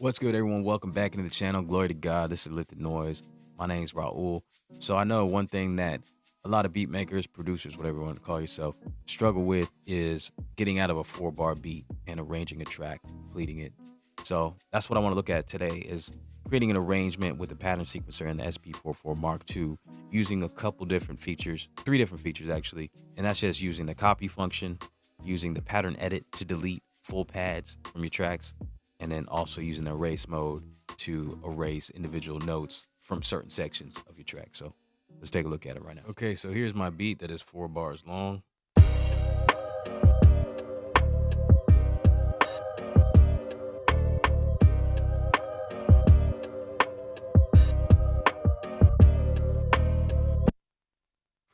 What's good, everyone? Welcome back into the channel. Glory to God. This is Lifted Noise. My name's Raul. So I know one thing that a lot of beat makers, producers, whatever you want to call yourself, struggle with is getting out of a 4-bar beat and arranging a track, completing it. So that's what I want to look at today, is creating an arrangement with the pattern sequencer and the SP-404 MK2 using a couple different features, 3 different features actually. And that's just using the copy function, using the pattern edit to delete full pads from your tracks, and then also using the erase mode to erase individual notes from certain sections of your track. So let's take a look at it right now. Okay, so here's my beat that is 4 bars long.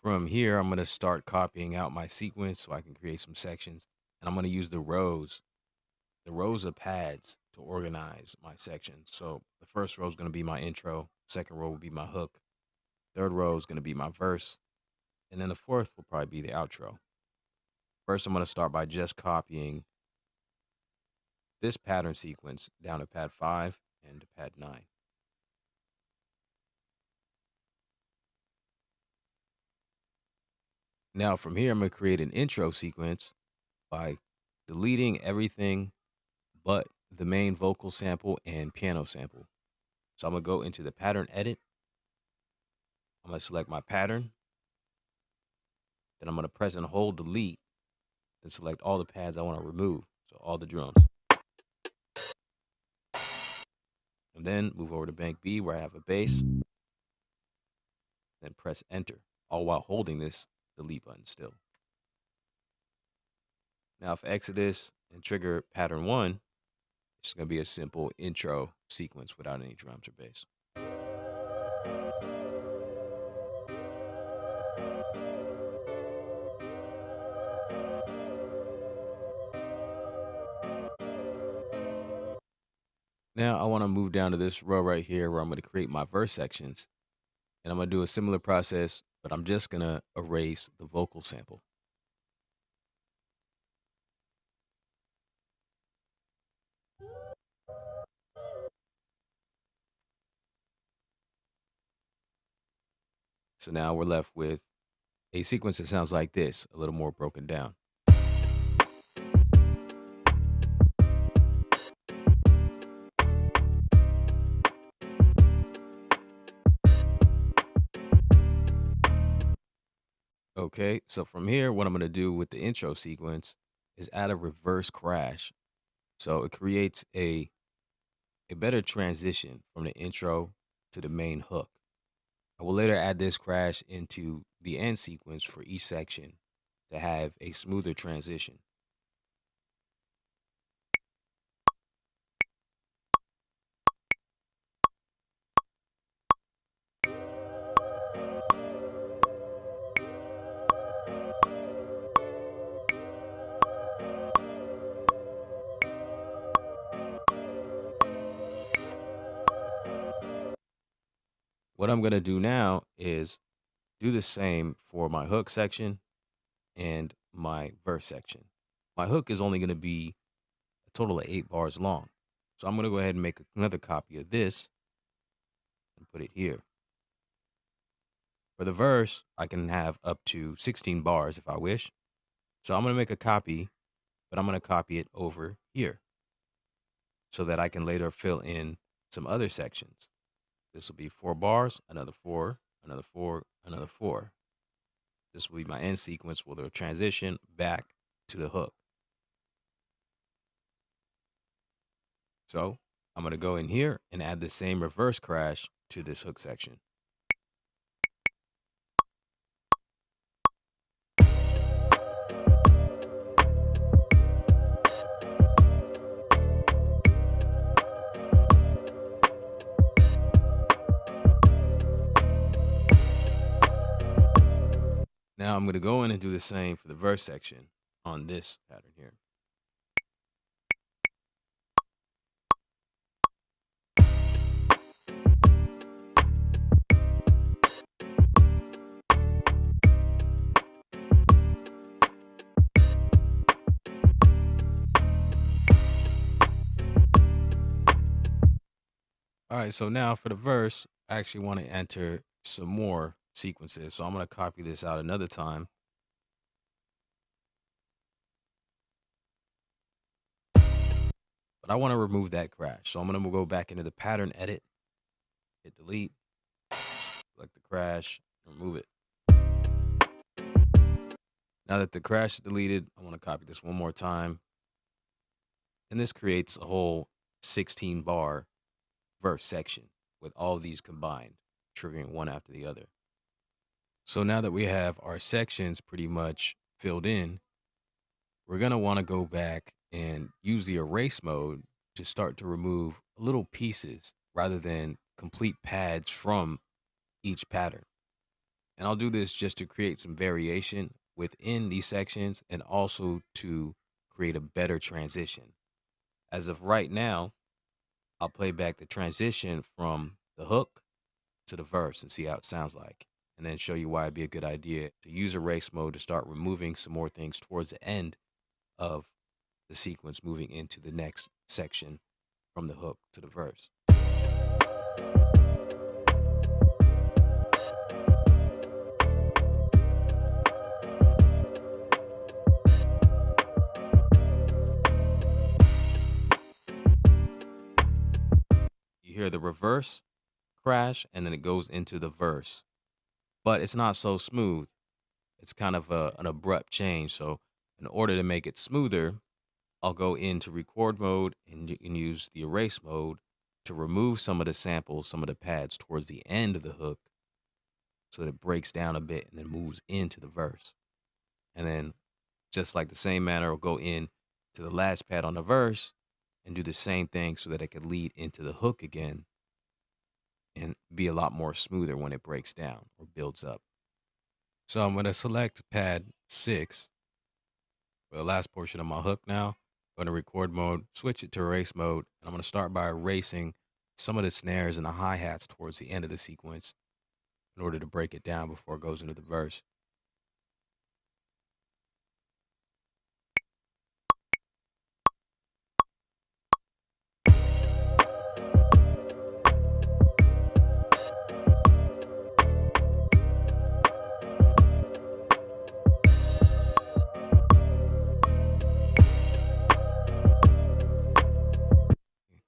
From here, I'm going to start copying out my sequence so I can create some sections. And I'm going to use the rows of pads to organize my sections. So the first row is going to be my intro, second row will be my hook, third row is going to be my verse, and then the fourth will probably be the outro. First, I'm going to start by just copying this pattern sequence down to pad 5 and to pad 9. Now from here, I'm going to create an intro sequence by deleting everything but the main vocal sample and piano sample. So I'm going to go into the pattern edit. I'm going to select my pattern. Then I'm going to press and hold delete and select all the pads I want to remove. So all the drums. And then move over to bank B where I have a bass. Then press enter, all while holding this delete button still. Now if I exit this and trigger pattern 1, it's going to be a simple intro sequence without any drums or bass. Now I want to move down to this row right here where I'm going to create my verse sections. And I'm going to do a similar process, but I'm just going to erase the vocal sample. So now we're left with a sequence that sounds like this, a little more broken down. Okay, so from here, what I'm going to do with the intro sequence is add a reverse crash. So it creates a better transition from the intro to the main hook. I will later add this crash into the end sequence for each section to have a smoother transition. What I'm going to do now is do the same for my hook section and my verse section. My hook is only going to be a total of 8 bars long. So I'm going to go ahead and make another copy of this and put it here. For the verse, I can have up to 16 bars if I wish. So I'm going to make a copy, but I'm going to copy it over here so that I can later fill in some other sections. This will be 4 bars, another 4, another 4, another 4. This will be my end sequence with a transition back to the hook. So I'm going to go in here and add the same reverse crash to this hook section. Now I'm going to go in and do the same for the verse section on this pattern here. All right, so now for the verse, I actually want to enter some more sequences. So I'm going to copy this out another time. But I want to remove that crash. So I'm going to go back into the pattern edit, hit delete, select the crash, remove it. Now that the crash is deleted, I want to copy this one more time. And this creates a whole 16 bar verse section with all these combined, triggering one after the other. So now that we have our sections pretty much filled in, we're going to want to go back and use the erase mode to start to remove little pieces rather than complete pads from each pattern. And I'll do this just to create some variation within these sections and also to create a better transition. As of right now, I'll play back the transition from the hook to the verse and see how it sounds like, and then show you why it'd be a good idea to use erase mode to start removing some more things towards the end of the sequence, moving into the next section from the hook to the verse. You hear the reverse crash and then it goes into the verse, but it's not so smooth. It's kind of an abrupt change. So in order to make it smoother, I'll go into record mode and use the erase mode to remove some of the samples, some of the pads towards the end of the hook so that it breaks down a bit and then moves into the verse. And then just like the same manner, I'll go in to the last pad on the verse and do the same thing so that it could lead into the hook again and be a lot more smoother when it breaks down or builds up. So I'm going to select pad 6 for the last portion of my hook now. Go into record mode, switch it to erase mode, and I'm going to start by erasing some of the snares and the hi-hats towards the end of the sequence in order to break it down before it goes into the verse.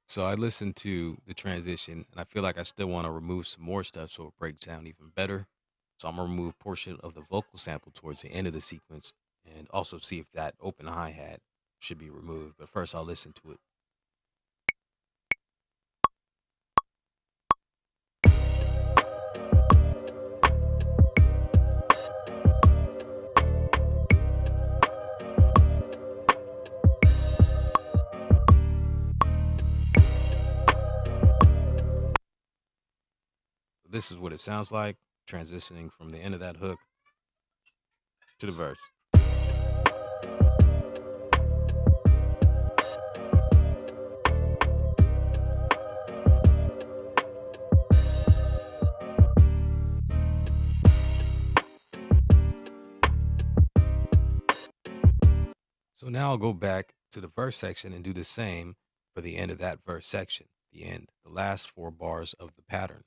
So I listened to the transition and I feel like I still want to remove some more stuff so it breaks down even better. So I'm going to remove a portion of the vocal sample towards the end of the sequence and also see if that open hi-hat should be removed. But first I'll listen to it. This is what it sounds like, transitioning from the end of that hook to the verse. So now I'll go back to the verse section and do the same for the end of that verse section, the last 4 bars of the pattern.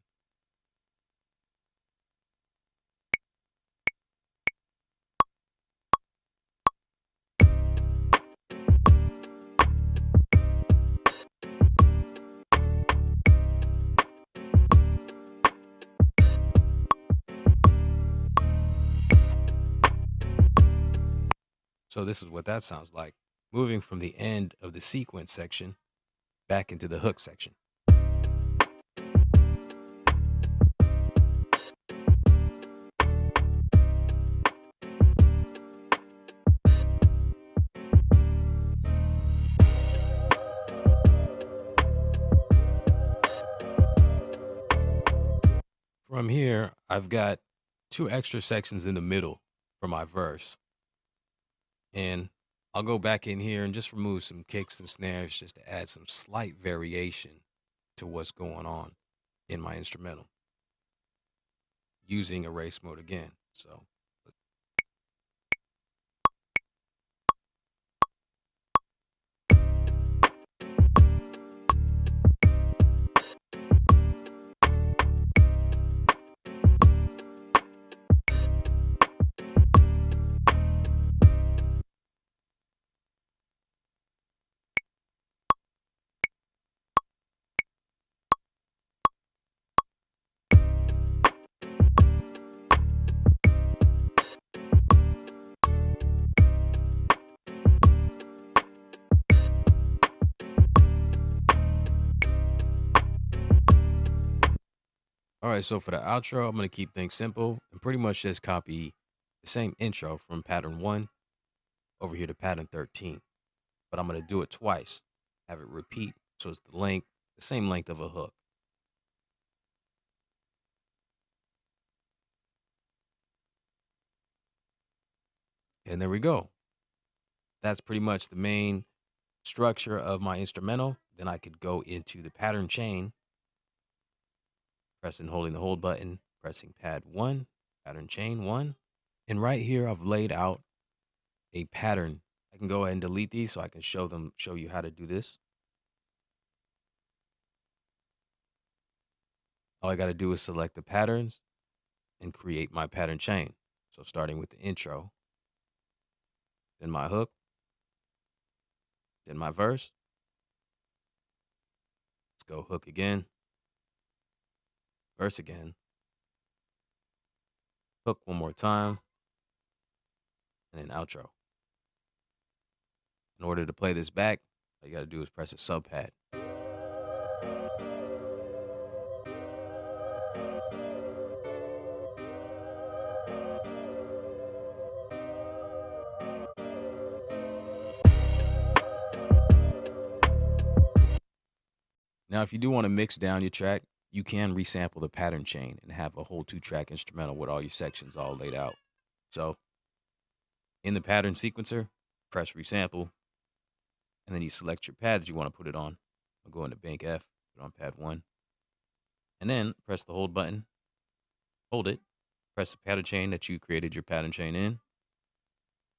So this is what that sounds like, moving from the end of the sequence section back into the hook section. From here, I've got 2 extra sections in the middle for my verse. And I'll go back in here and just remove some kicks and snares just to add some slight variation to what's going on in my instrumental using erase mode again. So All right, so for the outro, I'm going to keep things simple and pretty much just copy the same intro from pattern 1 over here to pattern 13. But I'm going to do it twice. Have it repeat so it's the same length of a hook. And there we go. That's pretty much the main structure of my instrumental. Then I could go into the pattern chain, pressing, holding the hold button, pressing pad 1, pattern chain 1. And right here, I've laid out a pattern. I can go ahead and delete these so I can show you how to do this. All I got to do is select the patterns and create my pattern chain. So starting with the intro, then my hook, then my verse. Let's go hook again, verse again, hook one more time, and then outro. In order to play this back, all you got to do is press a sub pad. Now, if you do want to mix down your track, you can resample the pattern chain and have a whole 2-track instrumental with all your sections all laid out. So in the pattern sequencer, press resample, and then you select your pad that you want to put it on. I'll go into bank F, put it on pad 1, and then press the hold button, hold it, press the pattern chain that you created your pattern chain in,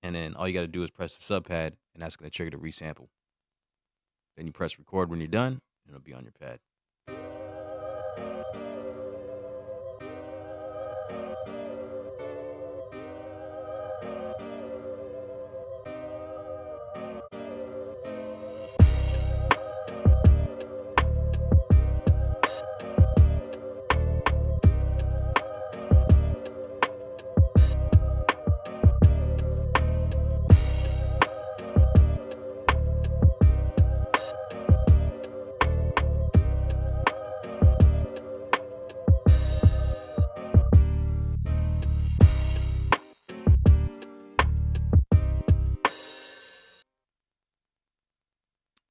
and then all you got to do is press the sub pad, and that's going to trigger the resample. Then you press record when you're done, and it'll be on your pad.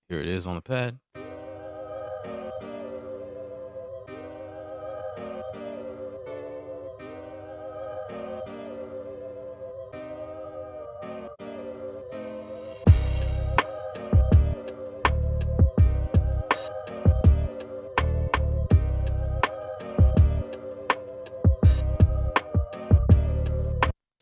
Here it is on the pad.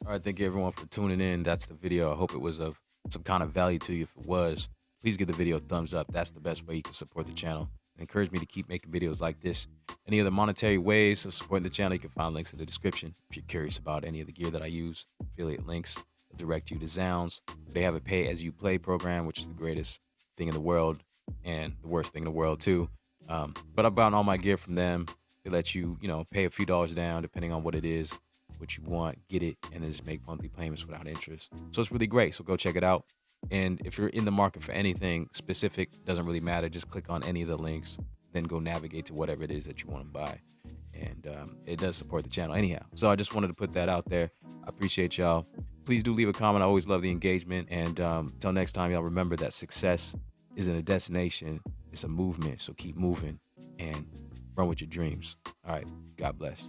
All right, thank you everyone for tuning in. That's the video. I hope it was of some kind of value to you. If it was, please give the video a thumbs up. That's the best way you can support the channel. And encourage me to keep making videos like this. Any other monetary ways of supporting the channel, you can find links in the description. If you're curious about any of the gear that I use, affiliate links will direct you to ZZOUNDS. They have a pay-as-you-play program, which is the greatest thing in the world and the worst thing in the world too. But I bought all my gear from them. They let you, pay a few dollars down depending on what it is, what you want, get it, and then just make monthly payments without interest. So it's really great. So go check it out. And if you're in the market for anything specific, doesn't really matter. Just click on any of the links, then go navigate to whatever it is that you want to buy. And it does support the channel anyhow. So I just wanted to put that out there. I appreciate y'all. Please do leave a comment. I always love the engagement. And until next time, y'all remember that success isn't a destination. It's a movement. So keep moving and run with your dreams. All right. God bless.